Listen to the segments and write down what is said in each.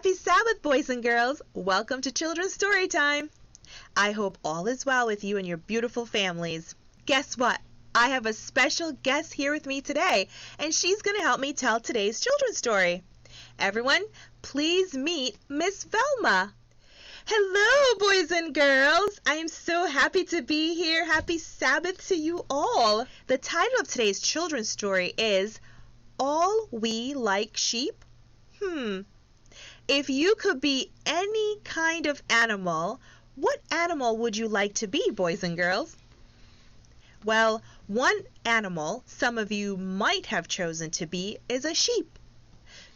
Happy Sabbath, boys and girls. Welcome to Children's Story Time. I hope all is well with you and your beautiful families. Guess what? I have a special guest here with me today, and she's going to help me tell today's children's story. Everyone, please meet Miss Velma. Hello, boys and girls. I am so happy to be here. Happy Sabbath to you all. The title of today's children's story is All We Like Sheep? If you could be any kind of animal, what animal would you like to be, boys and girls? Well, one animal some of you might have chosen to be is a sheep.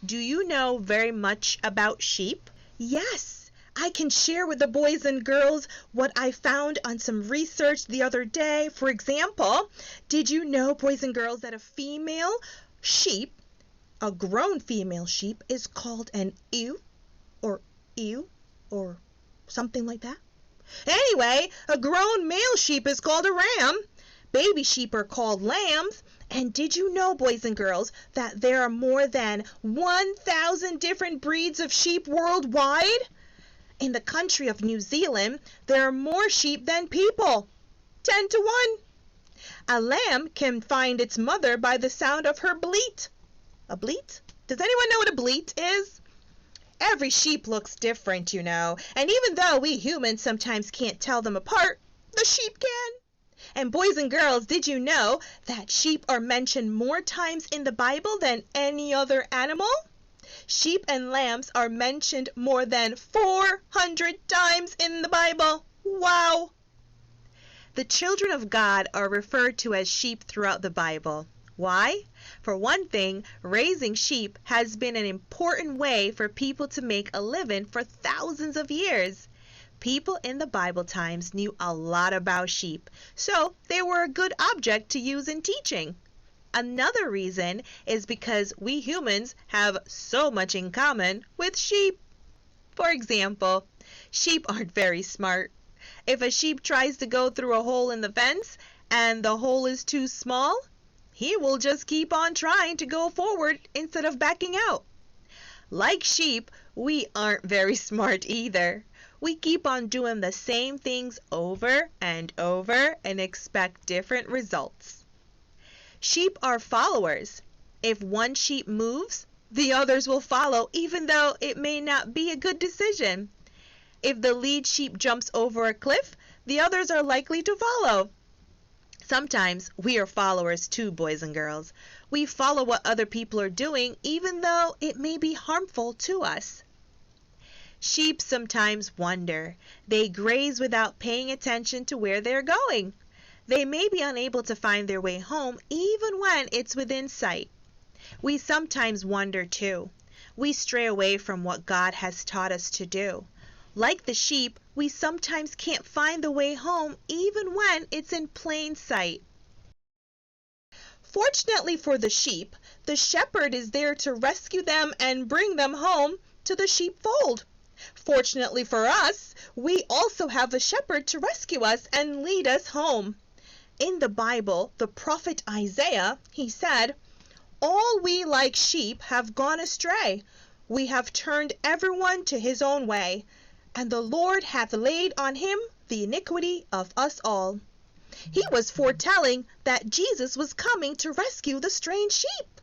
Do you know very much about sheep? Yes, I can share with the boys and girls what I found on some research the other day. For example, did you know, boys and girls, that a female sheep, a grown female sheep, is called an ewe or something like that? Anyway, a grown male sheep is called a ram. Baby sheep are called lambs. And did you know, boys and girls, that there are more than 1,000 different breeds of sheep worldwide? In the country of New Zealand, there are more sheep than people. 10 to 1. A lamb can find its mother by the sound of her bleat. A bleat? Does anyone know what a bleat is? Every sheep looks different, you know, and even though we humans sometimes can't tell them apart, the sheep can. And boys and girls, did you know that sheep are mentioned more times in the Bible than any other animal? Sheep and lambs are mentioned more than 400 times in the Bible. Wow! The children of God are referred to as sheep throughout the Bible. Why? For one thing, raising sheep has been an important way for people to make a living for thousands of years. People in the Bible times knew a lot about sheep, so they were a good object to use in teaching. Another reason is because we humans have so much in common with sheep. For example, sheep aren't very smart. If a sheep tries to go through a hole in the fence and the hole is too small, he will just keep on trying to go forward instead of backing out. Like sheep, we aren't very smart either. We keep on doing the same things over and over and expect different results. Sheep are followers. If one sheep moves, the others will follow, even though it may not be a good decision. If the lead sheep jumps over a cliff, the others are likely to follow. Sometimes we are followers too, boys and girls. We follow what other people are doing, even though it may be harmful to us. Sheep sometimes wander. They graze without paying attention to where they're going. They may be unable to find their way home, even when it's within sight. We sometimes wander too. We stray away from what God has taught us to do. Like the sheep, we sometimes can't find the way home even when it's in plain sight. Fortunately for the sheep, the shepherd is there to rescue them and bring them home to the sheepfold. Fortunately for us, we also have a shepherd to rescue us and lead us home. In the Bible, the prophet Isaiah, he said, "All we like sheep have gone astray. We have turned everyone to his own way. And the Lord hath laid on him the iniquity of us all." He was foretelling that Jesus was coming to rescue the strange sheep.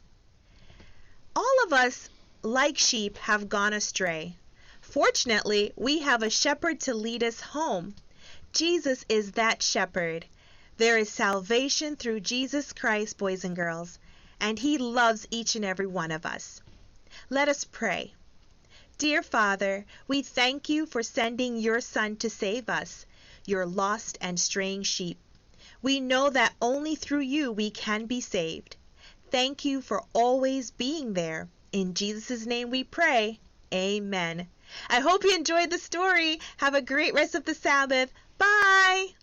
All of us, like sheep, have gone astray. Fortunately, we have a shepherd to lead us home. Jesus is that shepherd. There is salvation through Jesus Christ, boys and girls, and he loves each and every one of us. Let us pray. Dear Father, we thank you for sending your Son to save us, your lost and straying sheep. We know that only through you we can be saved. Thank you for always being there. In Jesus' name we pray. Amen. I hope you enjoyed the story. Have a great rest of the Sabbath. Bye.